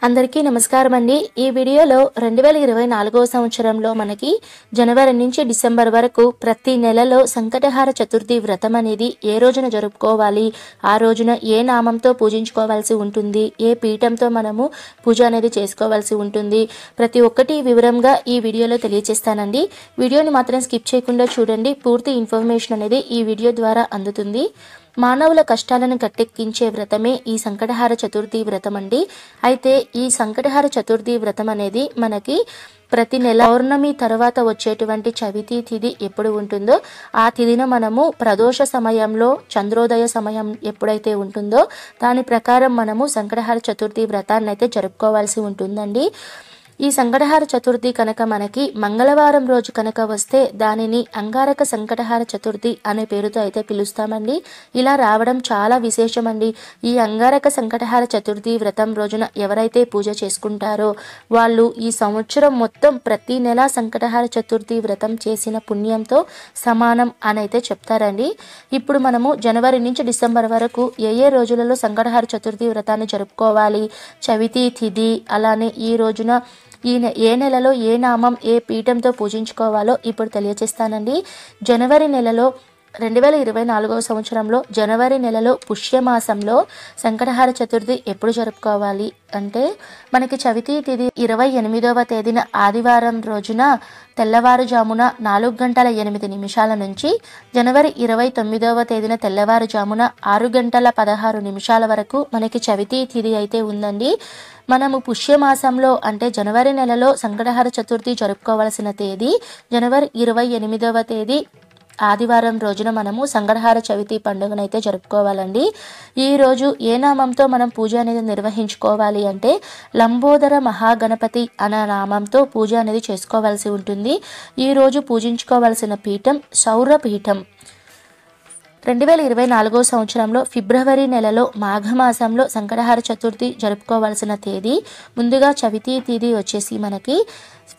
అందరికీ నమస్కారం అండి। ఈ వీడియోలో 2024వ సంవత్సరంలో మనకి జనవరి నుంచి డిసెంబర్ వరకు ప్రతి నెలలో సంకటహార చతుర్థి వ్రతం అనేది ఏ రోజున జరుపుకోవాలి, ఆ రోజున ఏ నామంతో పూజించుకోవాల్సి ఉంటుంది, ఏ పీఠంతో మనము పూజ అనేది చేసుకోవాల్సి ఉంటుంది, ప్రతి ఒక్కటి వివరంగా ఈ వీడియోలో తెలియజేస్తానండి। వీడియోని మాత్రం స్కిప్ చేయకుండా చూడండి, పూర్తి ఇన్ఫర్మేషన్ అనేది ఈ వీడియో ద్వారా అందుతుంది। మానవుల కష్టాలను గట్టెక్కించే వ్రతమే ఈ సంకటహార చతుర్థి వ్రతం అండి। అయితే ఈ సంకటహార చతుర్థి వ్రతం అనేది మనకి ప్రతి నెల పౌర్ణమి తర్వాత వచ్చేటువంటి చవితి తిథి ఎప్పుడు ఉంటుందో ఆ తిథిన మనము ప్రదోష సమయంలో చంద్రోదయ సమయం ఎప్పుడైతే ఉంటుందో దాని ప్రకారం మనము సంకటహార చతుర్థి వ్రతాన్ని అయితే జరుపుకోవాల్సి ఉంటుందండి। ఈ సంకటహార చతుర్థి కనుక మనకి మంగళవారం రోజు కనుక వస్తే దానిని అంగారక సంకటహార చతుర్థి అనే పేరుతో అయితే పిలుస్తామండి। ఇలా రావడం చాలా విశేషమండి। ఈ అంగారక సంకటహార చతుర్థి వ్రతం రోజున ఎవరైతే పూజ చేసుకుంటారో వాళ్ళు ఈ సంవత్సరం మొత్తం ప్రతి నెల సంకటహార చతుర్థి వ్రతం చేసిన పుణ్యంతో సమానం అని అయితే చెప్తారండి। ఇప్పుడు మనము జనవరి నుంచి డిసెంబర్ వరకు ఏ రోజులలో సంకటహార చతుర్థి వ్రతాన్ని జరుపుకోవాలి, చవితి తిథి, అలానే ఈ రోజున ఏ నెలలో ఏ నామం ఏ పీఠంతో పూజించుకోవాలో ఇప్పుడు తెలియజేస్తానండి। జనవరి నెలలో 2024వ సంవత్సరంలో జనవరి నెలలో పుష్యమాసంలో సంకటహార చతుర్థి ఎప్పుడు జరుపుకోవాలి అంటే మనకి చవితి తిథి 28వ తేదీన ఆదివారం రోజున తెల్లవారుజామున 4:08 నుంచి జనవరి 29వ తేదీన తెల్లవారుజామున 6:16 వరకు మనకి చవితి తిథి అయితే ఉందండి। మనము పుష్యమాసంలో అంటే జనవరి నెలలో సంకటహార చతుర్థి జరుపుకోవాల్సిన తేదీ జనవరి 28వ తేదీ ఆదివారం రోజున మనము సంకటహార చవితి పండుగను అయితే జరుపుకోవాలండి। ఈ రోజు ఏ నామంతో మనం పూజ అనేది నిర్వహించుకోవాలి అంటే లంబోదర మహాగణపతి అనే నామంతో పూజ అనేది చేసుకోవాల్సి ఉంటుంది। ఈ రోజు పూజించుకోవాల్సిన పీఠం సౌర పీఠం। 2024వ సంవత్సరంలో ఫిబ్రవరి నెలలో మాఘమాసంలో సంకటహార చతుర్థి జరుపుకోవాల్సిన తేదీ ముందుగా చవితి తిథి వచ్చేసి మనకి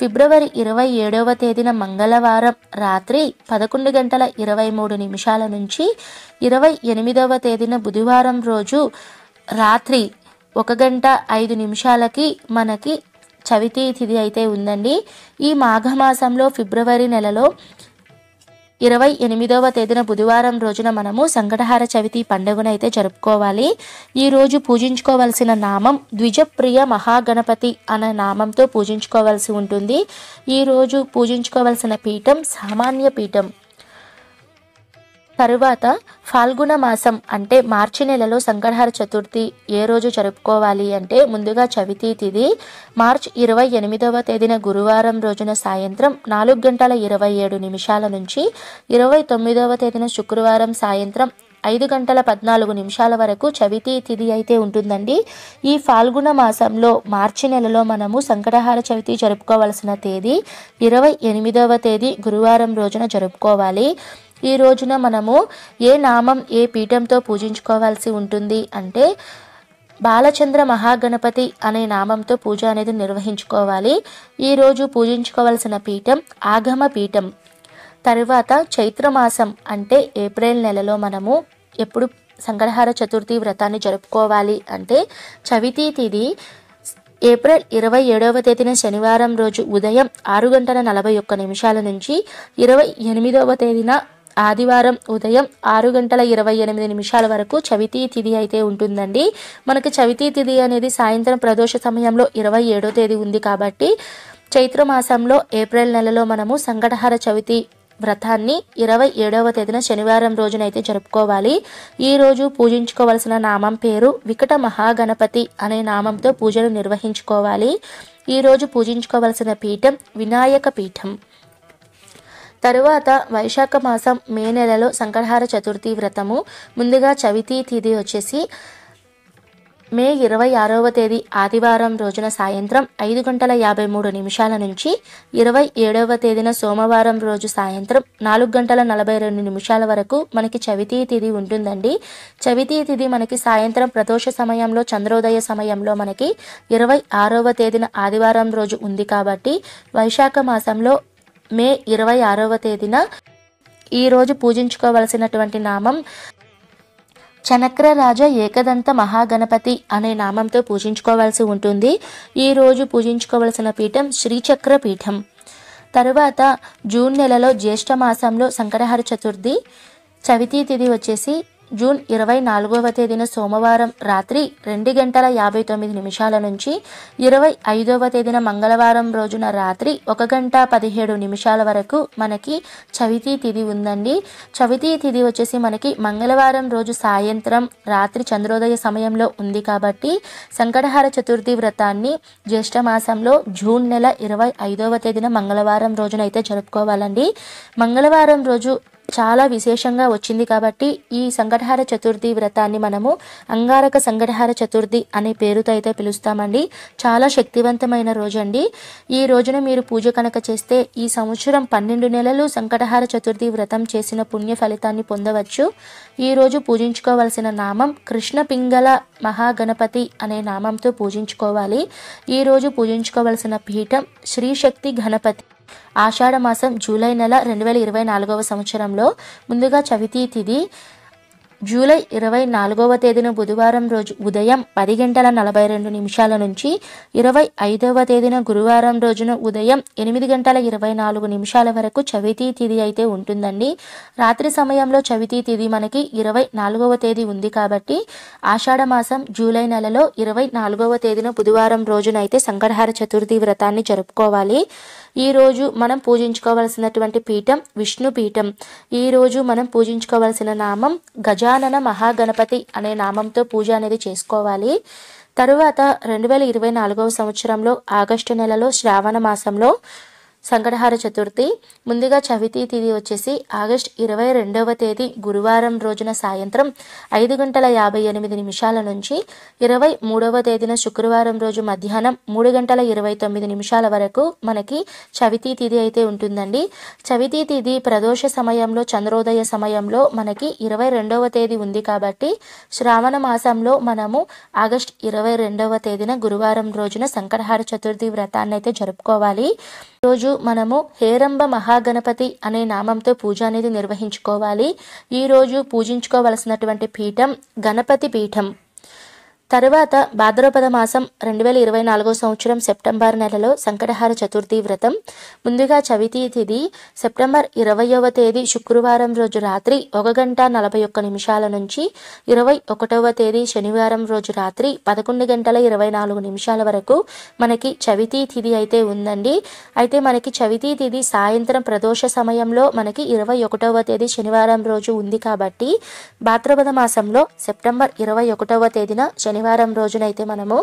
ఫిబ్రవరి 27వ తేదీన మంగళవారం రాత్రి 11:23 నుంచి 28వ తేదీన బుధవారం రోజు రాత్రి 1:05 మనకి చవితి తిథి అయితే ఉందండి। ఈ మాఘమాసంలో ఫిబ్రవరి నెలలో 28వ తేదీన బుధవారం రోజున మనము సంకటహార చవితి పండుగను అయితే జరుపుకోవాలి। ఈ రోజు పూజించుకోవాల్సిన నామం ద్విజప్రియ మహాగణపతి అనే నామంతో పూజించుకోవాల్సి ఉంటుంది। ఈ రోజు పూజించుకోవాల్సిన పీఠం సామాన్య పీఠం। తరువాత ఫాల్గుణ మాసం అంటే మార్చి నెలలో సంకటహార చతుర్థి ఏ రోజు జరుపుకోవాలి అంటే ముందుగా చవితి తిథి మార్చి 28వ తేదీన గురువారం రోజున సాయంత్రం 4:27 నుంచి 29వ తేదీన శుక్రవారం సాయంత్రం 5:14 వరకు చవితి తిథి అయితే ఉంటుందండి। ఈ ఫాల్గుణ మాసంలో మార్చి నెలలో మనము సంకటహార చవితి జరుపుకోవాల్సిన తేదీ 28వ తేదీ గురువారం రోజున జరుపుకోవాలి। ఈ రోజున మనము ఏ నామం ఏ పీఠంతో పూజించుకోవాల్సి ఉంటుంది అంటే బాలచంద్ర మహాగణపతి అనే నామంతో పూజ అనేది నిర్వహించుకోవాలి। ఈ రోజు పూజించుకోవాల్సిన పీఠం ఆగమ పీఠం। తరువాత చైత్రమాసం అంటే ఏప్రిల్ నెలలో మనము ఎప్పుడు సంకటహార చతుర్థి వ్రతాన్ని జరుపుకోవాలి అంటే చవితి తిథి ఏప్రిల్ 27వ తేదీన శనివారం రోజు ఉదయం 6:41 నుంచి 28వ తేదీన ఆదివారం ఉదయం 6:28 వరకు చవితి తిథి అయితే ఉంటుందండి। మనకి చవితి తిథి అనేది సాయంత్రం ప్రదోష సమయంలో 27వ తేదీ ఉంది కాబట్టి చైత్రమాసంలో ఏప్రిల్ నెలలో మనము సంకటహార చవితి వ్రతాన్ని 27వ తేదీన శనివారం రోజునైతే జరుపుకోవాలి। ఈ రోజు పూజించుకోవాల్సిన నామం పేరు వికట మహాగణపతి అనే నామంతో పూజలు నిర్వహించుకోవాలి। ఈ రోజు పూజించుకోవాల్సిన పీఠం వినాయక పీఠం। తరువాత వైశాఖ మాసం మే నెలలో సంకటహార చతుర్థి వ్రతము ముందుగా చవితి తిథి వచ్చేసి మే 26వ తేదీ ఆదివారం రోజున సాయంత్రం 5:53 నుంచి 27వ తేదీన సోమవారం రోజు సాయంత్రం 4:42 వరకు మనకి చవితి తిథి ఉంటుందండి। చవితి తిథి మనకి సాయంత్రం ప్రదోష సమయంలో చంద్రోదయ సమయంలో మనకి 26వ తేదీన ఆదివారం రోజు ఉంది కాబట్టి వైశాఖ మాసంలో మే 26వ తేదీన ఈ రోజు పూజించుకోవాల్సినటువంటి నామం చనక్రరాజ ఏకదంత మహాగణపతి అనే నామంతో పూజించుకోవాల్సి ఉంటుంది. ఈరోజు పూజించుకోవలసిన పీఠం శ్రీచక్ర పీఠం. తరువాత జూన్ నెలలో జ్యేష్ఠ మాసంలో సంకటహర చతుర్థి చవితి తిథి వచ్చేసి జూన్ 24వ తేదీన సోమవారం రాత్రి 2:59 నుంచి 25వ తేదీన మంగళవారం రోజున రాత్రి 1:17 వరకు మనకి చవితి తిథి ఉందండి. చవితి తిథి వచ్చేసి మనకి మంగళవారం రోజు సాయంత్రం రాత్రి చంద్రోదయ సమయంలో ఉంది కాబట్టి సంకటహర చతుర్థి వ్రతాన్ని జ్యేష్ఠ మాసంలో జూన్ నెల 25వ తేదీన మంగళవారం రోజున అయితే జరుపుకోవాలండి. మంగళవారం రోజు చాలా విశేషంగా వచ్చింది కాబట్టి ఈ సంకటహర చతుర్థి వ్రతాన్ని మనము అంగారక సంకటహర చతుర్థి అనే పేరుతో అయితే పిలుస్తామండి. చాలా శక్తివంతమైన రోజు అండి. ఈ రోజున మీరు పూజ కనుక చేస్తే ఈ సంవత్సరం 12 నెలలు సంకటహర చతుర్థి వ్రతం చేసిన పుణ్య ఫలితాన్ని పొందవచ్చు. ఈ రోజు పూజించుకోవాల్సిన నామం కృష్ణ పింగళ మహాగణపతి అనే నామంతో పూజించుకోవాలి. ఈ రోజు పూజించుకోవాల్సిన పీఠం శ్రీశక్తి గణపతి. ఆషాఢ మాసం జూలై నెల 2024వ సంవత్సరంలో ముందుగా చవితి తిథి జూలై 24వ తేదీన బుధవారం రోజు ఉదయం 10:42 నుంచి 25వ తేదీన గురువారం రోజున ఉదయం 8:24 వరకు చవితి తిథి అయితే ఉంటుందండి. రాత్రి సమయంలో చవితి తిథి మనకి 24వ తేదీ ఉంది కాబట్టి ఆషాఢ మాసం జూలై నెలలో 24వ తేదీన బుధవారం రోజున అయితే సంకటహర చతుర్థి వ్రతాన్ని జరుపుకోవాలి. ఈ రోజు మనం పూజించుకోవాల్సినటువంటి పీఠం విష్ణు పీఠం. ఈ రోజు మనం పూజించుకోవాల్సిన నామం గజానన మహాగణపతి అనే నామంతో పూజ అనేది చేసుకోవాలి. తరువాత 2024వ సంవత్సరంలో ఆగస్టు నెలలో శ్రావణ మాసంలో సంకటహర చతుర్థి ముందుగా చవితి తిథి వచ్చేసి ఆగస్టు 22వ తేదీ గురువారం రోజున సాయంత్రం 5:58 నుంచి 23వ తేదీన శుక్రవారం రోజు మధ్యాహ్నం 3:29 వరకు మనకి చవితి తిథి అయితే ఉంటుందండి. చవితి తిథి ప్రదోష సమయంలో చంద్రోదయ సమయంలో మనకి 22వ తేదీ ఉంది కాబట్టి శ్రావణ మాసంలో మనము ఆగస్టు 22వ తేదీన గురువారం రోజున సంకటహర చతుర్థి వ్రతాన్ని అయితే జరుపుకోవాలి. రోజు మనము హేరంబ మహాగణపతి అనే నామంతో పూజ అనేది నిర్వహించుకోవాలి. ఈ రోజు పూజించుకోవలసినటువంటి పీఠం గణపతి పీఠం. తరువాత భాద్రపద మాసం 2024వ సంవత్సరం సెప్టెంబర్ నెలలో సంకటహర చతుర్థి వ్రతం ముందుగా చవితి తిథి సెప్టెంబర్ 20వ తేదీ శుక్రవారం రోజు రాత్రి 1:41 నుంచి 21వ తేదీ శనివారం రోజు రాత్రి 11:24 వరకు మనకి చవితి తిథి అయితే ఉందండి. అయితే మనకి చవితి తిథి సాయంత్రం ప్రదోష సమయంలో మనకి 21వ తేదీ శనివారం రోజు ఉంది కాబట్టి భాద్రపద మాసంలో సెప్టెంబర్ 21వ తేదీన శనివారం రోజునైతే మనము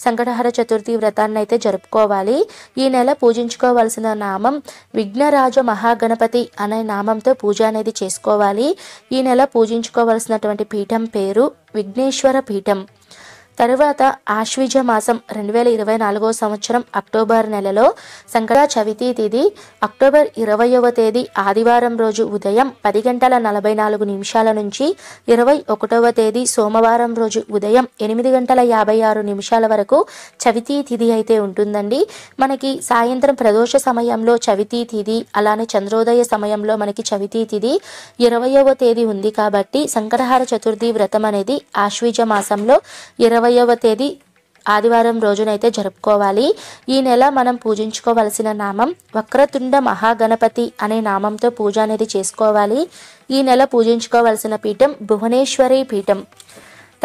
సంకటహర చతుర్థి వ్రతాన్ని అయితే జరుపుకోవాలి. ఈ నెల పూజించుకోవాల్సిన నామం విఘ్నరాజ మహాగణపతి అనే నామంతో పూజ అనేది చేసుకోవాలి. ఈ నెల పూజించుకోవాల్సినటువంటి పీఠం పేరు విఘ్నేశ్వర పీఠం. తరువాత ఆశ్వీజ మాసం 2024వ సంవత్సరం అక్టోబర్ నెలలో సంకట చవితి తిథి అక్టోబర్ 20వ తేదీ ఆదివారం రోజు ఉదయం 10:44 నుంచి 21వ తేదీ సోమవారం రోజు ఉదయం 8:56 వరకు చవితి తిథి అయితే ఉంటుందండి. మనకి సాయంత్రం ప్రదోష సమయంలో చవితి తిథి అలానే చంద్రోదయ సమయంలో మనకి చవితి తిథి 20వ తేదీ ఉంది కాబట్టి సంకటహర చతుర్థి వ్రతం అనేది ఆశ్వీజ మాసంలో 20వ తేదీ ఆదివారం రోజునైతే జరుపుకోవాలి. ఈ నెల మనం పూజించుకోవలసిన నామం వక్రతుండ మహాగణపతి అనే నామంతో పూజ అనేది చేసుకోవాలి. ఈ నెల పూజించుకోవలసిన పీఠం భువనేశ్వరి పీఠం.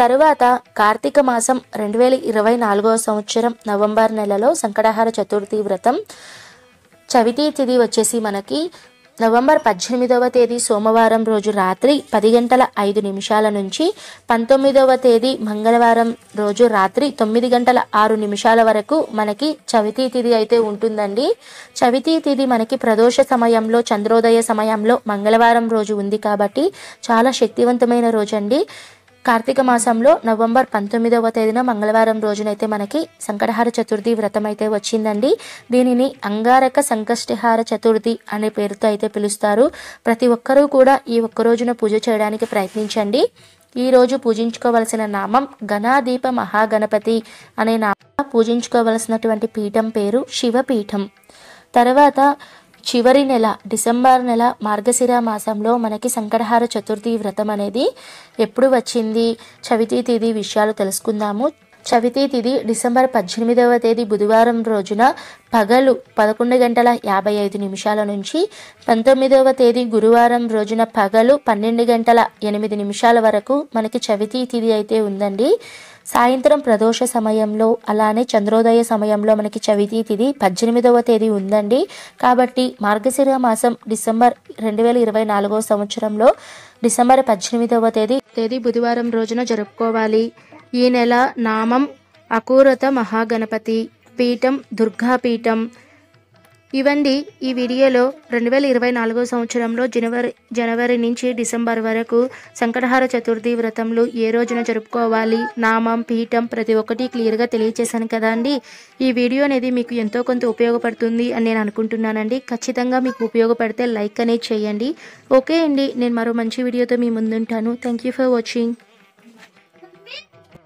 తరువాత కార్తీక మాసం 2024వ సంవత్సరం నవంబర్ నెలలో సంకటహర చతుర్థి వ్రతం చవితి తిథి వచ్చేసి మనకి నవంబర్ 18వ తేదీ సోమవారం రోజు రాత్రి 10:05 నుంచి 19వ తేదీ మంగళవారం రోజు రాత్రి 9:06 వరకు మనకి చవితి తిథి అయితే ఉంటుందండి. చవితి తిథి మనకి ప్రదోష సమయంలో చంద్రోదయ సమయంలో మంగళవారం రోజు ఉంది కాబట్టి చాలా శక్తివంతమైన రోజు అండి. కార్తీక మాసంలో నవంబర్ 19వ తేదీన మంగళవారం రోజునైతే మనకి సంకటహర చతుర్థి వ్రతం అయితే వచ్చిందండి. దీనిని అంగారక సంకష్టహార చతుర్థి అనే పేరుతో అయితే పిలుస్తారు. ప్రతి ఒక్కరూ కూడా ఈ ఒక్క రోజున పూజ చేయడానికి ప్రయత్నించండి. ఈ రోజు పూజించుకోవలసిన నామం గణాదీప మహాగణపతి అనే నామం. పూజించుకోవలసినటువంటి పీఠం పేరు శివపీఠం. తర్వాత చివరి నెల డిసెంబర్ నెల మార్గశిర మాసంలో మనకి సంకటహార చతుర్థి వ్రతం అనేది ఎప్పుడు వచ్చింది, చవితి తేదీ విషయాలు తెలుసుకుందాము. చవితి తిథి డిసెంబర్ 18వ తేదీ బుధవారం రోజున పగలు 11:55 నుంచి 19వ తేదీ గురువారం రోజున పగలు 12:08 వరకు మనకి చవితి తిథి అయితే ఉందండి. సాయంత్రం ప్రదోష సమయంలో అలానే చంద్రోదయ సమయంలో మనకి చవితి తిథి 18వ తేదీ ఉందండి. కాబట్టి మార్గశిర మాసం డిసెంబర్ 2024 సంవత్సరంలో డిసెంబర్ 18వ తేదీ బుధవారం రోజున జరుపుకోవాలి. ఈ నెల నామం అకూరత మహాగణపతి, పీఠం దుర్గాపీఠం. ఇవండి ఈ వీడియోలో 2024 సంవత్సరంలో జనవరి నుంచి డిసెంబర్ వరకు సంకటహార చతుర్థి వ్రతంలో ఏ రోజున జరుపుకోవాలి, నామం, పీఠం ప్రతి ఒక్కటి క్లియర్గా తెలియచేశాను కదా అండి. ఈ వీడియో అనేది మీకు ఎంతో కొంత ఉపయోగపడుతుంది అని నేను అనుకుంటున్నానండి. ఖచ్చితంగా మీకు ఉపయోగపడితే లైక్ అనేది చేయండి. ఓకే అండి, నేను మరో మంచి వీడియోతో మీ ముందుంటాను. Thank you for watching.